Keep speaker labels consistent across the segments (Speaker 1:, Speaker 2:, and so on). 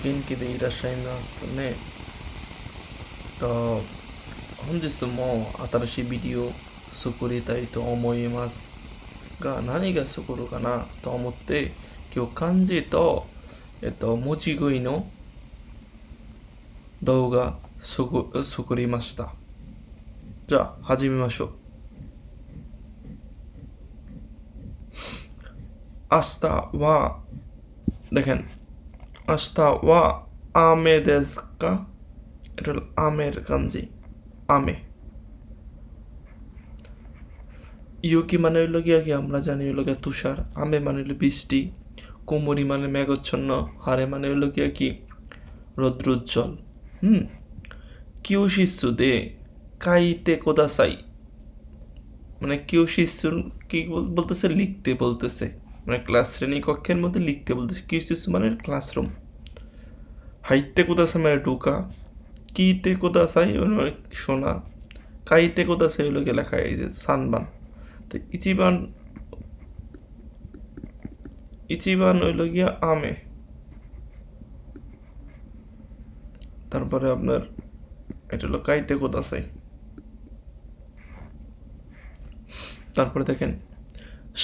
Speaker 1: 元気でいらっしゃいますね。と、本日も新しいビデオを作りたいと思いますが、何が作るかなと思って、今日漢字と、文字食いの動画作りました。じゃあ、始めましょう。明日は、দেখেন明日は雨ですか? এটা হলো আমের কাঞ্জি আমে ইউকি মানে হইল গিয়া কি আমরা জানি হইল গিয়া তুষার আমে মানে হইল বৃষ্টি কুমুরি মানে মেঘচ্ছন্ন হারে মানে হইল গিয়া কি রৌদ্রোজ্জ্বল কিউশিসু দে কাইতে কোদাসাই মানে কিউশিসু কি বলতেছে লিখতে বলতেছে মানে ক্লাস শ্রেণী কক্ষের মধ্যে লিখতে বলতেছে কিউশিসু মানে ক্লাসরুম হাইতে কোদাসাই মানে ঢোকা কিতে কোদাসাই শোনা কাইতে কোদাসাই হলো গিয়ে লেখা এই যে সানবান তো ইচিবান হইল গিয়া আমে তারপরে আপনার এটা হলো কাইতে কোদাসাই তারপরে দেখেন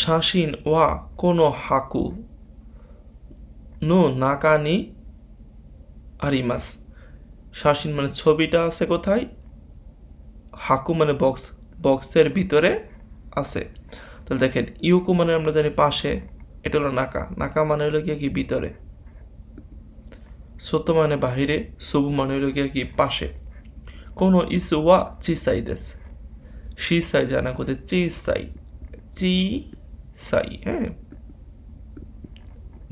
Speaker 1: শাসিন ওয়া কোনো হাকু নো নাকানি আরিমাস শাসিন মানে ছবিটা আছে কোথায় হাকু মানে বক্সের ভিতরে আছে তাহলে দেখেন ইউকু মানে আমরা জানি পাশে এটা হলো নাকা মানে হলো গিয়ে কি ভিতরে সোতো মানে বাহিরে সুবু মানে হলো গিয়ে কি পাশে কোনো ইসু ওয়া চিসাই দেস শিসাই জানা কোথায় চিসাই হ্যাঁ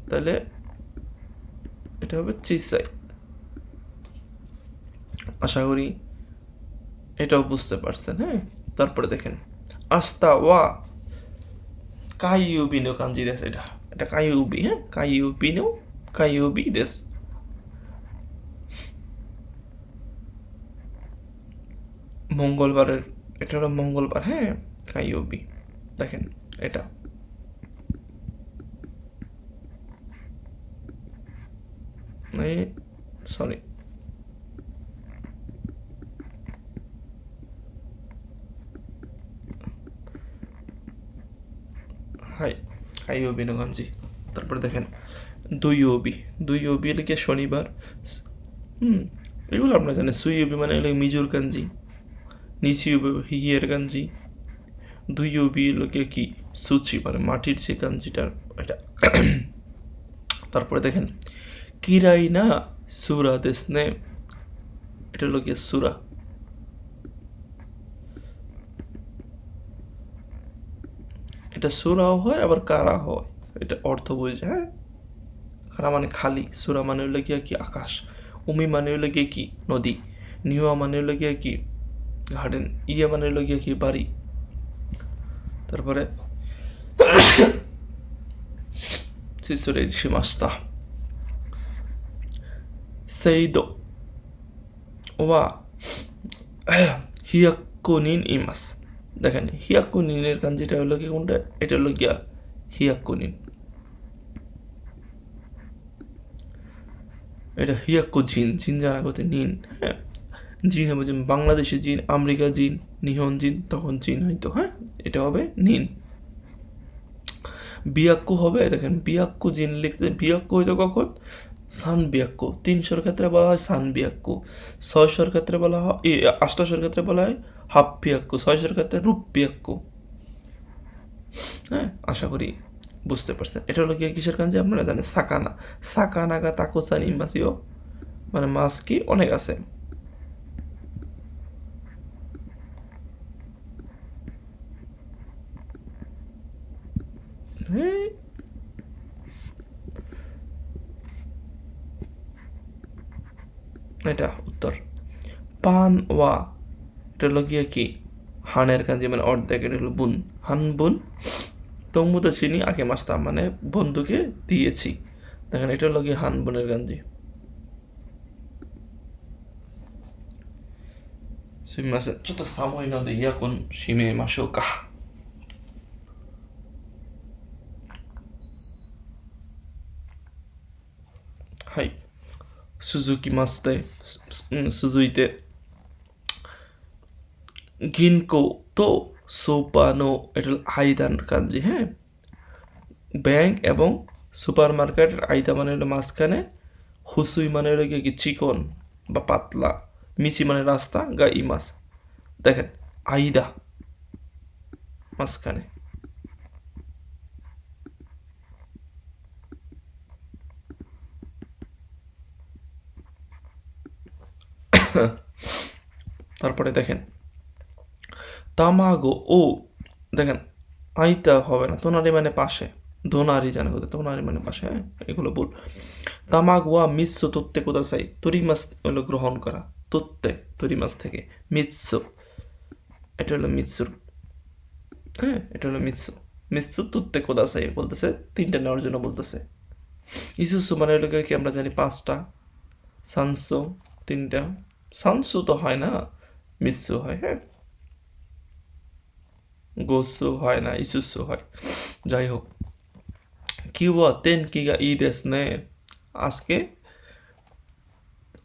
Speaker 1: তাহলে এটা হবে চিসাই আশা করি এটাও বুঝতে পারছেন হ্যাঁ তারপরে দেখেন আস্তা ওয়া কাইউবিনো কাঞ্জি দেশ এটা কাইউবি হ্যাঁ কাইউবি দেশ মঙ্গলবারের এটা হলো মঙ্গলবার হ্যাঁ কাইউবি দেখেন এটা সরি হাই কাইউবি নো কাঞ্জি তারপরে দেখেন দুই ওবি লিখে শনিবার এগুলো আপনারা জানেন সুইউবি মানে হলো মিজোর কাঞ্জি নিচিউবি হিয়ের কাঞ্জি দুই ওবি লোকে কি সুচি মানে মাটির যে কাঞ্জিটার এটা তারপরে দেখেন কিরাই না সুরা দেশনে এটা হলো কি সুরা এটা সুরাও হয় আবার কারা হয় এটা অর্থ বুঝে হ্যাঁ কারা মানে খালি সুরা মানে হইলে গিয়া কি আকাশ উমি মানে হইলে গিয়ে কি নদী নিওয়া মানে হইলে গিয়া কি গার্ডেন ইয়ে মানে হইলে গিয়া কি বাড়ি তারপরে শিশুরে সীমাস্তা সেইদো ওয়া হিয়াকুনিন ইমাস দেখেন হিয়াকুনিনের কাঞ্জিটা হলো কি কোনটা এটা হলো গিয়া হিয়াকুনিন এটা হিয়াকু জিন জানা করতে নিন হ্যাঁ জিন হবে যে বাংলাদেশে জিন আমেরিকা জিন নিহন জিন তখন জিন হয়তো হ্যাঁ এটা হবে নিন বিয়াক্কু হবে দেখেন বিয়াক্কু জিন লিখতে বিয়াক্কু হয়তো কখন সান বিয়াক্কু 300-র ক্ষেত্রে বলা হয় সান বিয়াক্কু 600-র ক্ষেত্রে বলা হয় 800-র ক্ষেত্রে বলা হয় হাফ বিয়াক্কু 600-র ক্ষেত্রে রূপ বিয়াক্কু হ্যাঁ আশা করি বুঝতে পারছেন এটা হলো কি কিসের কাঞ্জি আপনারা জানেন সাকানাগা তাকুসানি মাসিও মানে মাছ কি অনেক আছে এটা উত্তর পান ওয়া এটা হলো গিয়ে কি হানের কাঞ্জি মানে অর্ধেক এটা হলো বুন হান বুন তমুদ চিনি আগে মাস্তা মানে বন্ধুকে দিয়েছি দেখেন এটা হলো গিয়ে হান বুনের কাঞ্জি সুইমাসে ছোট সাময় না দিয়ে ইয়াকুন সিমে মাসোকাはい সুজুকি মাস্তে, সুজুইতে, গিনকো তো সোপানো, এটা হলো আইদান কাঞ্জি, হ্যাঁ। ব্যাংক এবং সুপার মার্কেটের আইদা মানে হলো মাঝখানে, হুসুই মানে হলো কি চিকন বা পাতলা, মিচি মানে রাস্তা, গা ইমাস, দেখেন আইদা মাঝখানে। তারপরে দেখেন তামাগো ও, দেখেন আইতা হবে না, তোনারি মানে পাশে, দোনারি জানে কোথায়, তোনারি মানে পাশে, হ্যাঁ এগুলো ভুল। তামাগো ওয়া মিৎসু তোত্তে কোদাসাই, তরি মাছ হলো গ্রহণ করা, তোত্তে তরি মাছ থেকে, মিৎসু এটা হলো মিৎসুর, হ্যাঁ এটা হলো মিৎসু, মিৎসু তোত্তে কোদাসাই বলতেছে, তিনটা নেওয়ার জন্য বলতেছে। ইসুসু মানে হলো কি আমরা জানি পাঁচটা, সানসো তিনটা, সানসু তো হয় না, মিৎসু হয়, হ্যাঁ গোসু হয় না, ইসুসু হয়। যাই হোক, কিওয়া তেন কিগা ই দেস নে, আজকে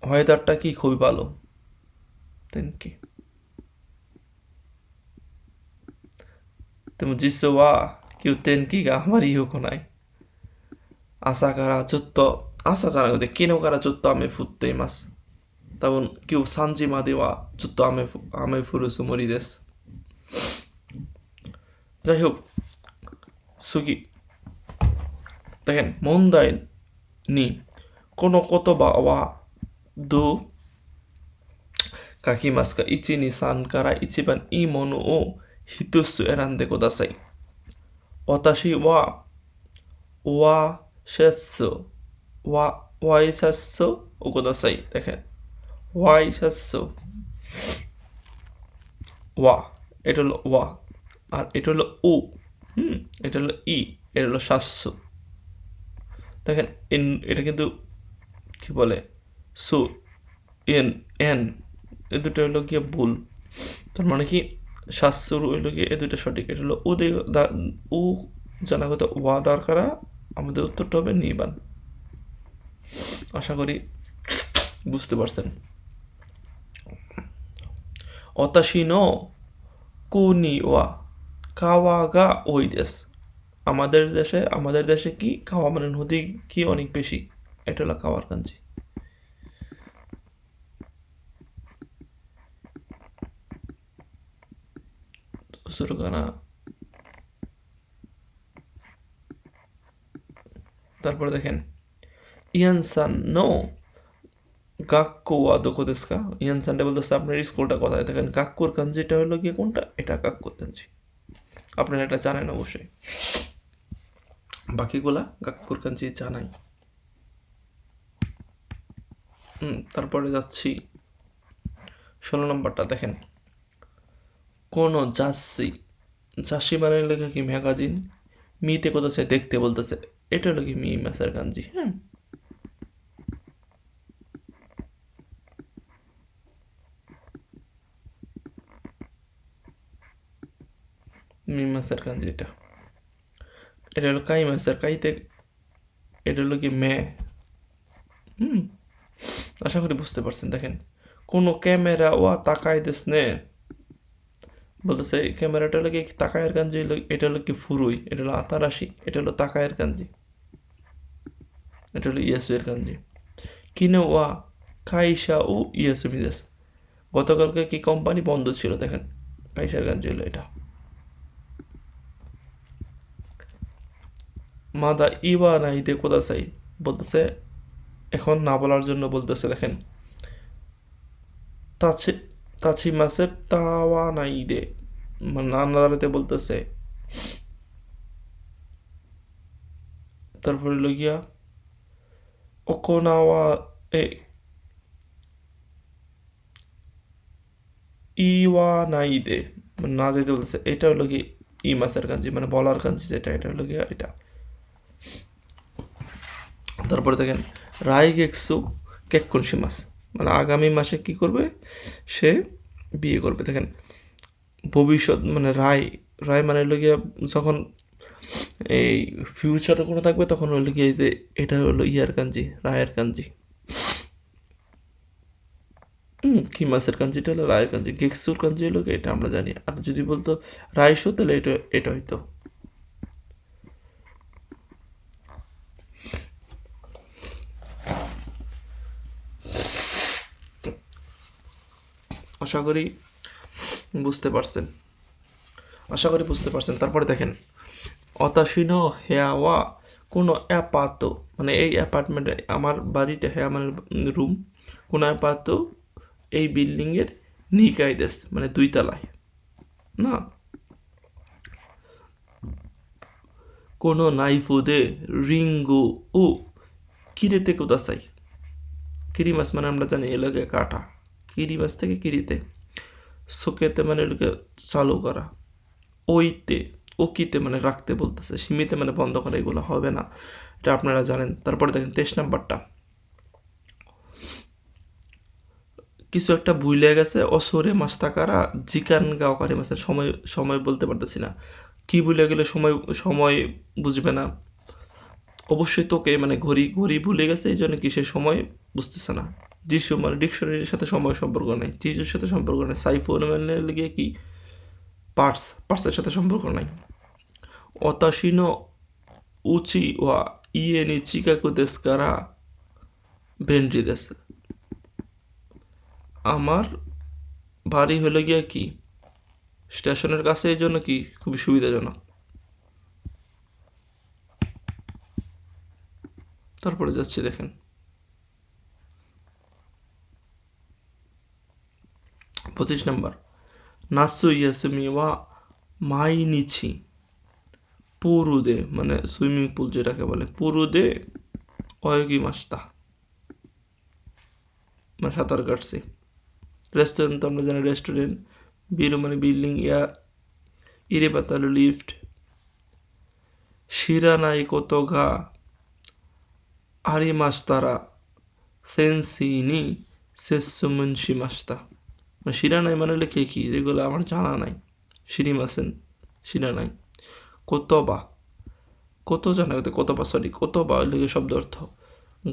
Speaker 1: ওয়েদারটা কি খুবই ভালো, তেন কি, তুমি জিসো ওয়া কিউ তেন কিগা আমারি ইয়োকো নাই, আশা কারা চুত্ত, আশা জানা গেছে কিনো কারা চুত্ত আমে ফুটতে মাস, তেমন কিউ সানজি মাদে ওয়া চুত্ত আমে আমে ফুরুসু মরি দেস। যাই হোক, সুগি দেখেন মন্দাই নি কোনো কতবা ওয়া দু কাকি মাস্কা ইচি নি সান কারা ইচিবান ই মনো ও হিতুসু এরান্দে কোদাসাই, ওতাশি ওয়া ওয়া শেসু ওয়া ওয়াই শেসু ও কোদাসাই, দেখেন ওয়াই শেসু, ওয়া এটা হলো ওয়া, আর এটা হলো ও, এটা হলো ই, এটা হলো শাস্যু, দেখেন এটা কিন্তু কি বলে সু, এন এন, এ দুটো হলো গিয়ে ভুল, তার মানে কি শাস্ত্র হইলো গিয়ে এ দুটো সঠিক, এটা হলো ও ও জানা কথা ওয়া দরকার, আমাদের উত্তরটা হবে নিবান। আশা করি বুঝতে পারছেন। অতাশি নো কুনি ওয়া কাওয়া গা ওই দেশ, আমাদের দেশে কি কাওয়া মানে নদী কি অনেক বেশি, এটা হলো কাওয়ার কাঞ্জি। সুরগানা, তারপরে দেখেন ইয়ানসান নো গাক্কো ওয়া দোকো দেস্কা, ইয়ানসানটা বলতেছে আপনার স্কুলটা কোথায়, দেখেন গাক্কুর কাঞ্জিটা হলো গিয়ে কোনটা, এটা গাক্কুর কাঞ্জি, আপনারা এটা জানেন অবশ্যই, বাকিগুলা গাক্কুর কাঞ্জি জানাই। তারপরে যাচ্ছি 16 নম্বরটা, দেখেন কোনো জাসি, জাসি মানে লেখা কি ম্যাগাজিন, মিতে কোথাছে দেখতে বলতেছে, এটা হলো কি মি মাসের কাঞ্জি, হ্যাঁ মি মাসের কাঞ্জি, এটা এটা হলো কাই মাসের কাইতে, এটা হলো কি মে, আশা করি বুঝতে পারছেন। দেখেন কোনো ক্যামেরা ওয়া তাকাই দেস নে, বলতেছে ক্যামেরাটা হলো কি তাকায়ের কাঞ্জি, এটা হলো কি ফুরুই, এটা হলো আতারাশি, এটা হলো তাকায়ের কাঞ্জি, এটা হলো ইয়াসু এর কাঞ্জি। কিনে ওয়া কাইসা ও ইয়াসু মিদেস, গতকালকে কি কোম্পানি বন্ধ ছিল, দেখেন কাইসার কাঞ্জি হলো এটা। মাদা ইবা নাইতে কোদাসাই, বলতেছে এখন না বলার জন্য বলতেছে, দেখেন তাছে তাছি মাসের তাওয়া নাই দে, মানে নানা দাঁড়াতে বলতেছে। তারপরে হলো গিয়া ওকোনাওয়া এ ইওয়া নাই দে, মানে না যেতে বলতেছে, এটা হলো কি ই মাসের কাঞ্জি, মানে বলার কাঞ্জি যেটা, এটা হলো গিয়া এটা। তারপরে দেখেন রাই গেক্সু কেক্কুনশি মাস, মানে আগামী মাসে কি করবে, সে বিয়ে করবে। দেখেন ভবিষ্যৎ মানে রায়, রায় মানে হলো গিয়া যখন এই ফিউচারে কোনো থাকবে তখন হলো গিয়ে যে এটা হলো ইয়ার কাঞ্জি, রায়ের কাঞ্জি। কি মাছের কাঞ্জিটা হলো রায়ের কাঞ্জি, গেকসুর কাঞ্জি হলো কি, এটা আমরা জানি। আর যদি বলতো রাইসও, তাহলে এটা এটা হইতো। আশা করি বুঝতে পারছেন, আশা করি বুঝতে পারছেন। তারপরে দেখেন, অতাশিনো হেয়াওয়া কোনো অ্যাপাত, মানে এই অ্যাপার্টমেন্টে, আমার বাড়িটা হ্যাঁ মানে রুম, কোনো অ্যাপাত এই বিল্ডিংয়ের নিকাইদেস, মানে 2 তলায় না, কোনো নাইফুদে রিঙ্গু ও কিরিতে কুদাসাই। কিরি মাছ মানে আমরা জানি এলাকে কাটা, কিরি মাছ থেকে কিরিতে, সোকেতে মানে এটাকে চালু করা, ওইতে ওকিতে মানে রাখতে বলতেছে, সীমিতে মানে বন্ধ করা, এগুলো হবে না, এটা আপনারা জানেন। তারপরে দেখেন 23 নাম্বারটা, কিছু একটা ভুলে গেছে, অসরে মাস্তাকারা জিকান গাওকারি মাসের সময়, সময় বলতে পারতেছি না, কি ভুলে গেলে সময়, সময় বুঝবে না, অবশ্যই তোকে মানে ঘড়ি, ঘড়ি ভুলে গেছে, এই জন্য কি সে সময় বুঝতেছে না। যিশু মানে ডিকশনারির সাথে সময় সম্পর্ক নেই, যিশুর সাথে সম্পর্ক নেই, সাইফোন মানে লেগে কি পার্টস, পার্টসের সাথে সম্পর্ক নাই। অতাশিনো উচি ওয়া ইয়ে নি চিকাকু দেস্কারা ভেন্ড্রি দেশ, আমার বাড়ি হলো গিয়া কি স্টেশনের কাছে, এই জন্য কি খুবই সুবিধাজনক। তারপরে যাচ্ছি দেখেন, 25 নাম্বার, নাসু ইয়াসুমি ওয়া মাইনিছি পুরুদে, মানে সুইমিং পুল যেটাকে বলে, পুরুদে অয়গি মাস্তা, মানে সাঁতার কাটছি। রেস্টুরেন্ট তো আমরা জানি রেস্টুরেন্ট, বিরু মানে বিল্ডিং, ইয়া ইরে পাতালো লিফট, শিরানাই কোতো গা আরি মাস্তারা সেন্সিনি সেসুমুনশি মাস্তা, শিরানাই মানে লেখে কি, যেগুলো আমার জানা নাই, শিরিমাসেন শিরানাই, কোতবা, কত জানা গেছে, কোতবা সরি, কোতবা লেগে শব্দ অর্থ,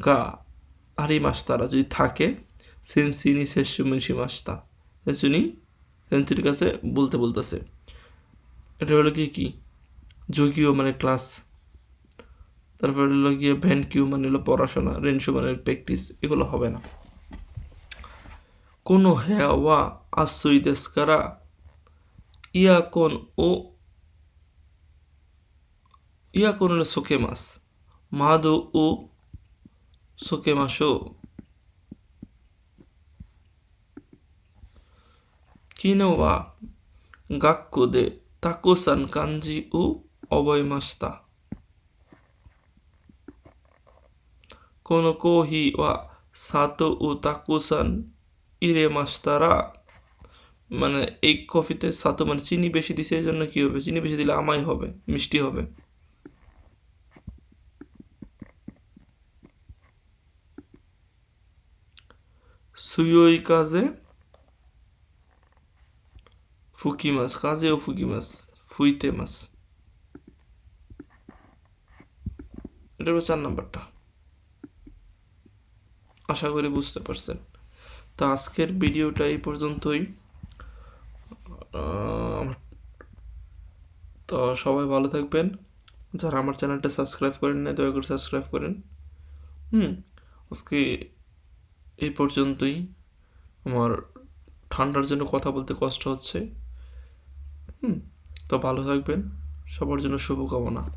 Speaker 1: গা আরি মাস্তারা যদি থাকে, সেন্সিনি সেসুমুনশি মাস্তা, সেন্সুনি সেন্সির কাছে বলতে বলতেছে, এটা হলো কি কি যোগীয় মানে ক্লাস, তারপরে হলো গিয়ে ভ্যানকিউ মানে হলো পড়াশোনা, রেনশো মানে প্র্যাকটিস, এগুলো হবে না। কোনো হেওয়া আসুই দেস্কারা ইয়াকন ও ইয়াকন হলো সোকে মাস, মাদো ও সোকে মাসো কিনোয়া গাক্কো দে তাকোসান কাঞ্জি ও অবয় মাস্তা, কোনো কোহি ওয়া সাতো ও তাকোসান ইরে মাস্তারা, মানে এই কফিতে সাতো মানে চিনি বেশি দিছে, এই জন্য কি হবে, চিনি বেশি দিলে আমাই হবে, মিষ্টি হবে। সুয়োই কাজে ফুকি মাছ, কাজে ও ফুকি মাছ, ফুইতে মাছ, এটা হলো 4 নাম্বারটা। আশা করি বুঝতে পারছেন। তো আজকের ভিডিওটা এই পর্যন্তই। তো সবাই ভালো থাকবেন, যারা আমার চ্যানেলটা সাবস্ক্রাইব করেন না দয়া করে সাবস্ক্রাইব করেন। আজকে এই পর্যন্তই, আমার ঠান্ডার জন্য কথা বলতে কষ্ট হচ্ছে। তো ভালো থাকবেন, সবার জন্য শুভকামনা।